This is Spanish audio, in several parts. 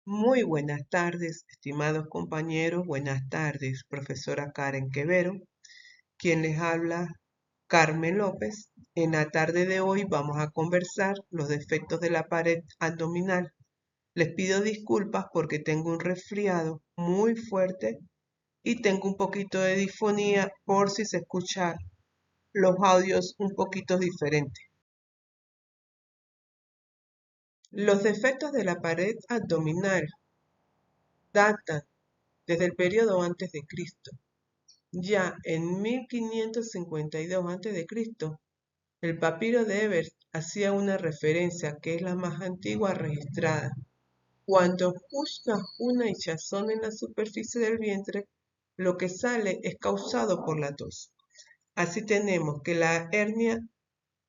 Muy buenas tardes, estimados compañeros. Buenas tardes, profesora Karen Quevero. Quien les habla, Carmen López. En la tarde de hoy vamos a conversar los defectos de la pared abdominal. Les pido disculpas porque tengo un resfriado muy fuerte y tengo un poquito de disfonía por si se escuchan los audios un poquito diferentes. Los defectos de la pared abdominal datan desde el periodo antes de Cristo. Ya en 1552 a.C., el papiro de Ebers hacía una referencia que es la más antigua registrada. Cuando busca una hinchazón en la superficie del vientre, lo que sale es causado por la tos. Así tenemos que la hernia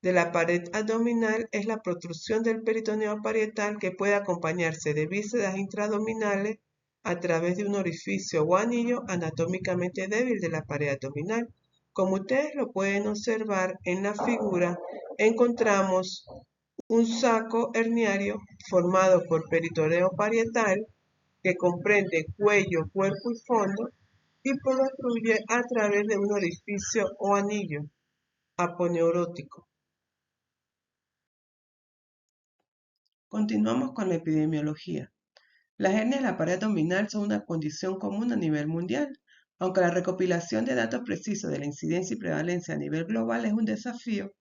de la pared abdominal es la protrusión del peritoneo parietal que puede acompañarse de vísceras intraabdominales a través de un orificio o anillo anatómicamente débil de la pared abdominal. Como ustedes lo pueden observar en la figura, encontramos un saco herniario formado por peritoneo parietal que comprende cuello, cuerpo y fondo y protruye a través de un orificio o anillo aponeurótico. Continuamos con la epidemiología. Las hernias de la pared abdominal son una condición común a nivel mundial, aunque la recopilación de datos precisos de la incidencia y prevalencia a nivel global es un desafío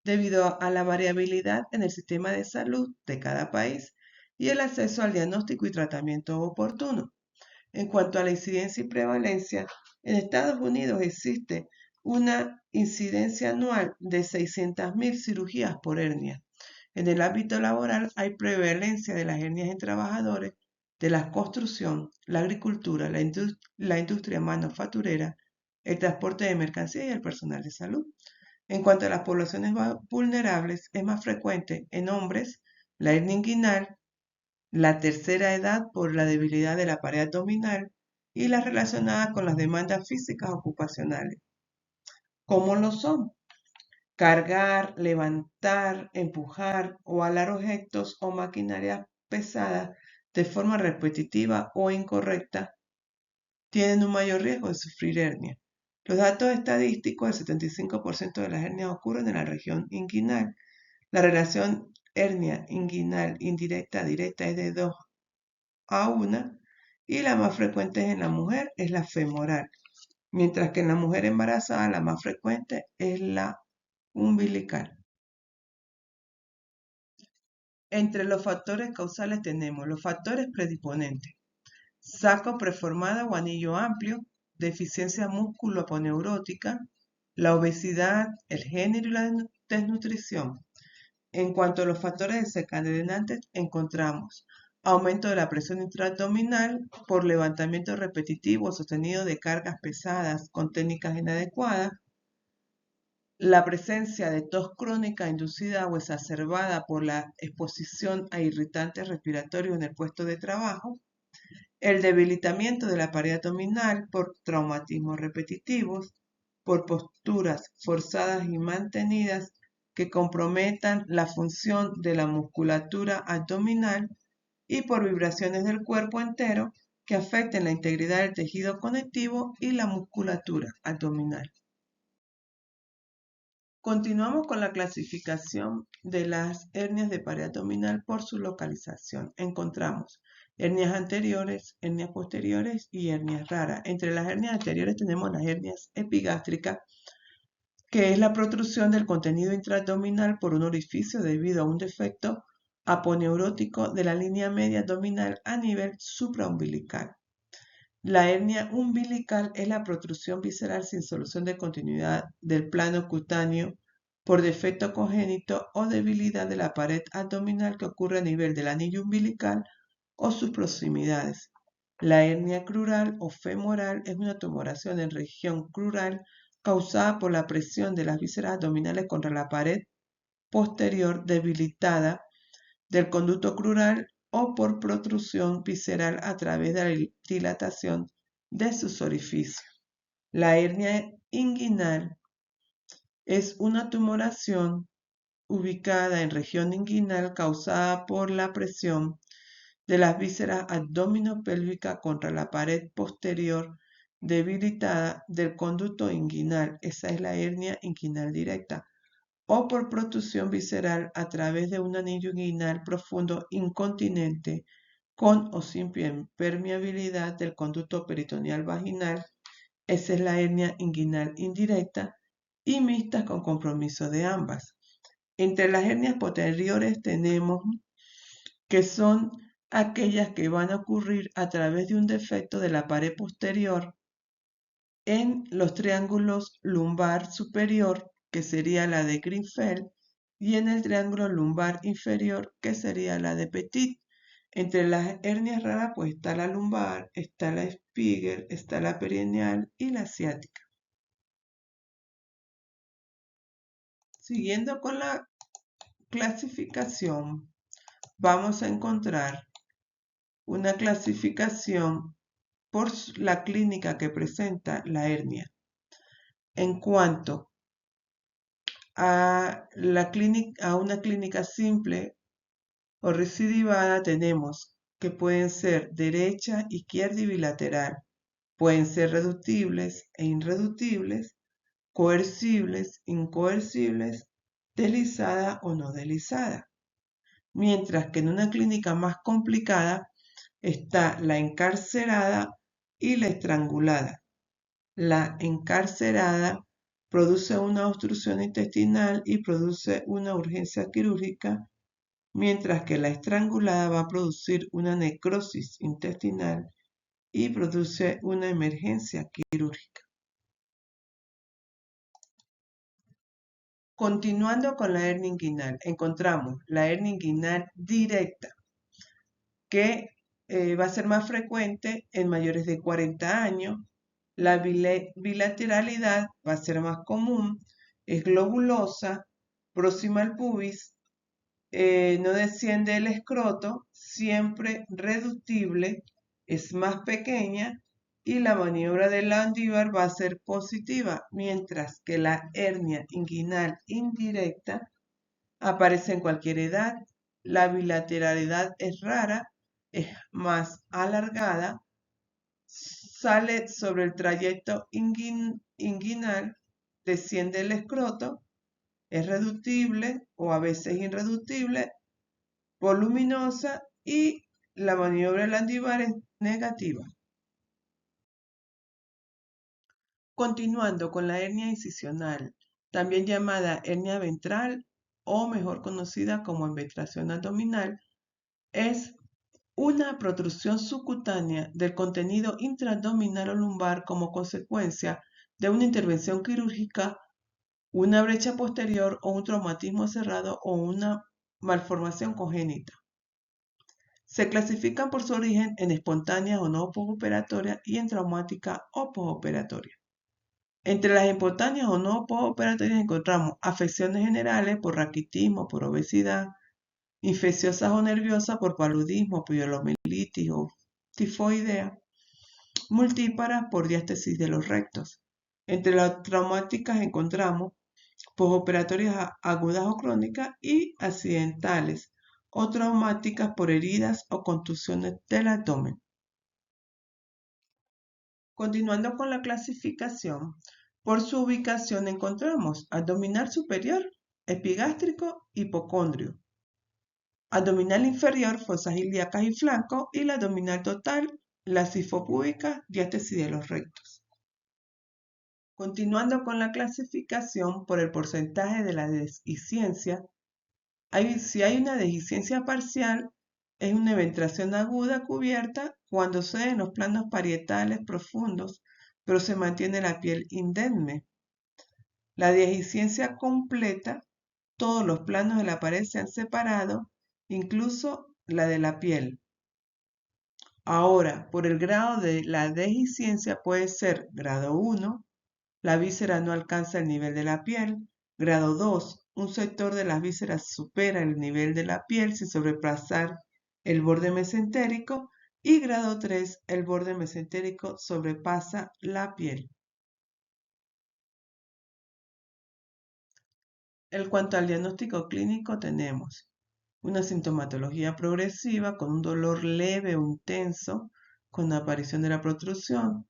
debido a la variabilidad en el sistema de salud de cada país y el acceso al diagnóstico y tratamiento oportuno. En cuanto a la incidencia y prevalencia, en Estados Unidos existe una incidencia anual de 600.000 cirugías por hernia. En el ámbito laboral hay prevalencia de las hernias en trabajadores de la construcción, la agricultura, la industria manufacturera, el transporte de mercancías y el personal de salud. En cuanto a las poblaciones vulnerables, es más frecuente en hombres la hernia inguinal, la tercera edad por la debilidad de la pared abdominal y las relacionadas con las demandas físicas ocupacionales. ¿Cómo lo son? Cargar, levantar, empujar o alar objetos o maquinaria pesadas de forma repetitiva o incorrecta tienen un mayor riesgo de sufrir hernia. Los datos estadísticos, el 75% de las hernias ocurren en la región inguinal. La relación hernia inguinal indirecta-directa es de 2 a 1 y la más frecuente en la mujer es la femoral, mientras que en la mujer embarazada la más frecuente es la umbilical. Entre los factores causales tenemos los factores predisponentes: saco preformada o anillo amplio, deficiencia músculo-aponeurótica, la obesidad, el género y la desnutrición. En cuanto a los factores desencadenantes, encontramos aumento de la presión intraabdominal por levantamiento repetitivo o sostenido de cargas pesadas con técnicas inadecuadas, la presencia de tos crónica inducida o exacerbada por la exposición a irritantes respiratorios en el puesto de trabajo, el debilitamiento de la pared abdominal por traumatismos repetitivos, por posturas forzadas y mantenidas que comprometan la función de la musculatura abdominal y por vibraciones del cuerpo entero que afecten la integridad del tejido conectivo y la musculatura abdominal. Continuamos con la clasificación de las hernias de pared abdominal por su localización. Encontramos hernias anteriores, hernias posteriores y hernias raras. Entre las hernias anteriores tenemos las hernias epigástricas, que es la protrusión del contenido intraabdominal por un orificio debido a un defecto aponeurótico de la línea media abdominal a nivel supraumbilical. La hernia umbilical es la protrusión visceral sin solución de continuidad del plano cutáneo por defecto congénito o debilidad de la pared abdominal que ocurre a nivel del anillo umbilical o sus proximidades. La hernia crural o femoral es una tumoración en región crural causada por la presión de las vísceras abdominales contra la pared posterior debilitada del conducto crural o por protrusión visceral a través de la dilatación de sus orificios. La hernia inguinal es una tumoración ubicada en región inguinal causada por la presión de las vísceras abdominopélvicas contra la pared posterior debilitada del conducto inguinal, esa es la hernia inguinal directa, o por protrusión visceral a través de un anillo inguinal profundo incontinente con o sin permeabilidad del conducto peritoneal vaginal, esa es la hernia inguinal indirecta, y mixtas con compromiso de ambas. Entre las hernias posteriores tenemos que son aquellas que van a ocurrir a través de un defecto de la pared posterior en los triángulos lumbar superior, que sería la de Greenfeld, y en el triángulo lumbar inferior, que sería la de Petit. Entre las hernias raras pues está la lumbar, está la Spiegel, está la perineal y la ciática. Siguiendo con la clasificación, vamos a encontrar una clasificación por la clínica que presenta la hernia. En cuanto a una clínica simple o recidivada, tenemos que pueden ser derecha, izquierda y bilateral. Pueden ser reductibles e irreductibles, coercibles, incoercibles, deslizada o no deslizada. Mientras que en una clínica más complicada está la encarcerada y la estrangulada. La encarcerada produce una obstrucción intestinal y produce una urgencia quirúrgica, mientras que la estrangulada va a producir una necrosis intestinal y produce una emergencia quirúrgica. Continuando con la hernia inguinal, encontramos la hernia inguinal directa, que va a ser más frecuente en mayores de 40 años. La bilateralidad va a ser más común, es globulosa, próxima al pubis, no desciende el escroto, siempre reductible, es más pequeña y la maniobra del Landívar va a ser positiva, mientras que la hernia inguinal indirecta aparece en cualquier edad. La bilateralidad es rara, es más alargada, sale sobre el trayecto inguinal, desciende el escroto, es reductible o a veces irreductible, voluminosa y la maniobra del Landívar es negativa. Continuando con la hernia incisional, también llamada hernia ventral o mejor conocida como emvetración abdominal, es una protrusión subcutánea del contenido intraabdominal o lumbar como consecuencia de una intervención quirúrgica, una brecha posterior o un traumatismo cerrado o una malformación congénita. Se clasifican por su origen en espontánea o no postoperatoria y en traumática o postoperatoria. Entre las espontáneas o no postoperatorias encontramos afecciones generales por raquitismo, por obesidad, infecciosas o nerviosas por paludismo, poliomielitis o tifoidea, multíparas por diástesis de los rectos. Entre las traumáticas encontramos postoperatorias agudas o crónicas y accidentales o traumáticas por heridas o contusiones del abdomen. Continuando con la clasificación, por su ubicación encontramos abdominal superior, epigástrico, hipocondrio. Abdominal inferior, fosas ilíacas y flanco, y la abdominal total, la sifopúbica, diástesis de los rectos. Continuando con la clasificación por el porcentaje de la dehiscencia, si hay una dehiscencia parcial, es una eventuración aguda cubierta cuando se en los planos parietales profundos, pero se mantiene la piel indemne. La dehiscencia completa, todos los planos de la pared se han separado, incluso la de la piel. Ahora, por el grado de la dehiscencia puede ser grado 1, la víscera no alcanza el nivel de la piel. Grado 2, un sector de las vísceras supera el nivel de la piel sin sobrepasar el borde mesentérico. Y grado 3, el borde mesentérico sobrepasa la piel. En cuanto al diagnóstico clínico tenemos una sintomatología progresiva con un dolor leve o intenso con la aparición de la protrusión.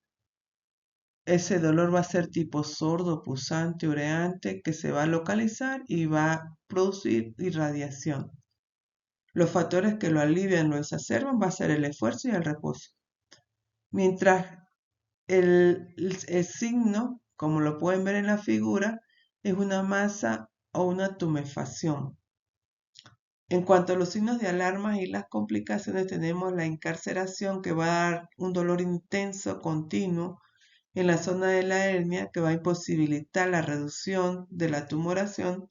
Ese dolor va a ser tipo sordo, pulsante, ureante, que se va a localizar y va a producir irradiación. Los factores que lo alivian, lo exacerban, va a ser el esfuerzo y el reposo. Mientras el signo, como lo pueden ver en la figura, es una masa o una tumefacción. En cuanto a los signos de alarma y las complicaciones, tenemos la encarceración, que va a dar un dolor intenso, continuo, en la zona de la hernia, que va a imposibilitar la reducción de la tumoración,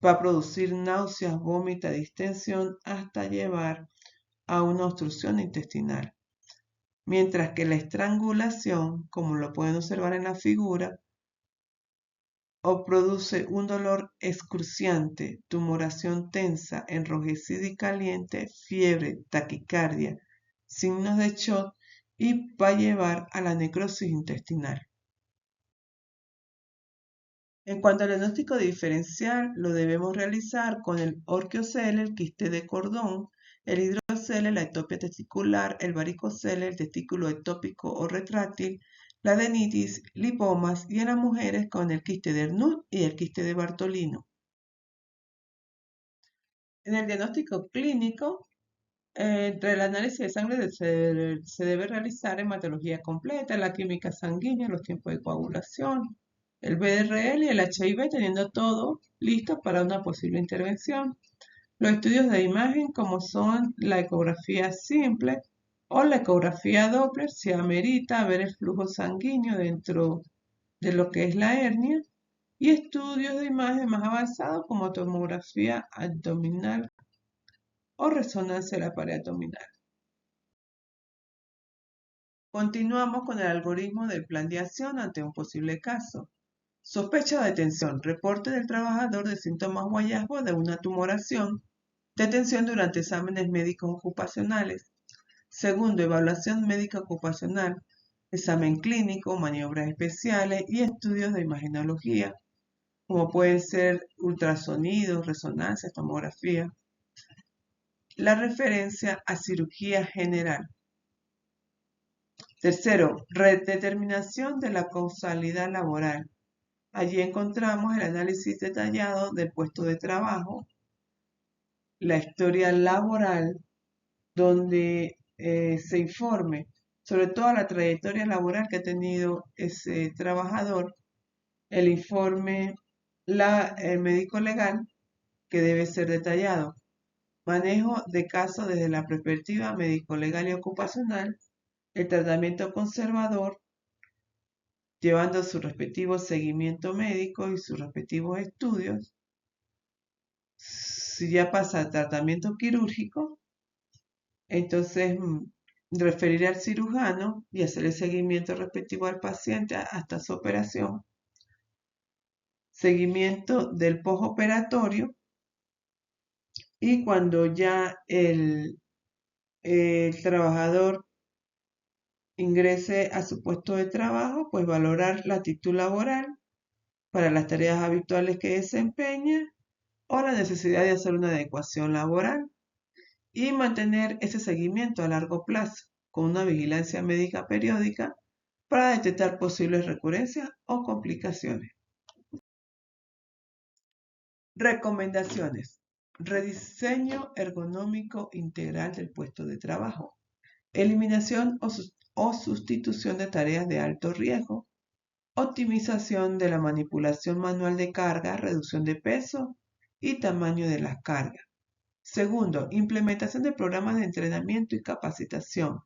va a producir náuseas, vómito, distensión, hasta llevar a una obstrucción intestinal. Mientras que la estrangulación, como lo pueden observar en la figura, o produce un dolor excruciante, tumoración tensa, enrojecida y caliente, fiebre, taquicardia, signos de shock, y va a llevar a la necrosis intestinal. En cuanto al diagnóstico diferencial, lo debemos realizar con el orquiocele, el quiste de cordón, el hidrocele, la ectopia testicular, el varicocele, el testículo ectópico o retráctil, la adenitis, lipomas, y en las mujeres con el quiste de Ernoult y el quiste de Bartolino. En el diagnóstico clínico, el análisis de sangre se debe realizar hematología completa, la química sanguínea, los tiempos de coagulación, el BRL y el HIV, teniendo todo listo para una posible intervención. Los estudios de imagen, como son la ecografía simple o la ecografía Doppler, si amerita ver el flujo sanguíneo dentro de lo que es la hernia, y estudios de imagen más avanzados como tomografía abdominal o resonancia de la pared abdominal. Continuamos con el algoritmo del plan de acción ante un posible caso. Sospecha de detención. Reporte del trabajador de síntomas o hallazgos de una tumoración. Detención durante exámenes médicos ocupacionales. Segundo, evaluación médica ocupacional. Examen clínico, maniobras especiales y estudios de imagenología, como pueden ser ultrasonidos, resonancia, tomografía. La referencia a cirugía general. Tercero, determinación de la causalidad laboral. Allí encontramos el análisis detallado del puesto de trabajo, la historia laboral, donde se informe sobre toda la trayectoria laboral que ha tenido ese trabajador, el informe médico legal, que debe ser detallado, manejo de casos desde la perspectiva médico-legal y ocupacional, el tratamiento conservador, llevando su respectivo seguimiento médico y sus respectivos estudios. Si ya pasa al tratamiento quirúrgico, entonces referir al cirujano y hacer el seguimiento respectivo al paciente hasta su operación. Seguimiento del postoperatorio, y cuando ya el trabajador ingrese a su puesto de trabajo, pues valorar la actitud laboral para las tareas habituales que desempeña o la necesidad de hacer una adecuación laboral, y mantener ese seguimiento a largo plazo con una vigilancia médica periódica para detectar posibles recurrencias o complicaciones. Recomendaciones. Rediseño ergonómico integral del puesto de trabajo. Eliminación o sustitución de tareas de alto riesgo. Optimización de la manipulación manual de carga, reducción de peso y tamaño de las cargas. Segundo, implementación de programas de entrenamiento y capacitación.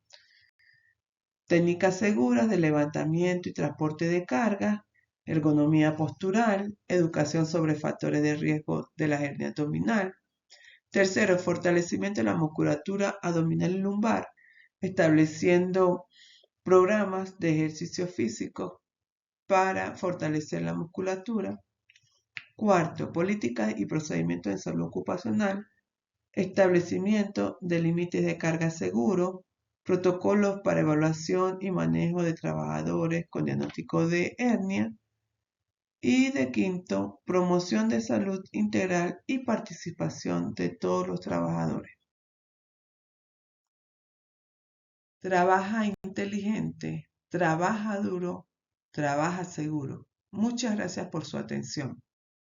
Técnicas seguras de levantamiento y transporte de carga, ergonomía postural, educación sobre factores de riesgo de la hernia abdominal. Tercero, fortalecimiento de la musculatura abdominal y lumbar, estableciendo programas de ejercicio físico para fortalecer la musculatura. Cuarto, políticas y procedimientos de salud ocupacional, establecimiento de límites de carga seguro, protocolos para evaluación y manejo de trabajadores con diagnóstico de hernia, Y de quinto, promoción de salud integral y participación de todos los trabajadores. Trabaja inteligente, trabaja duro, trabaja seguro. Muchas gracias por su atención.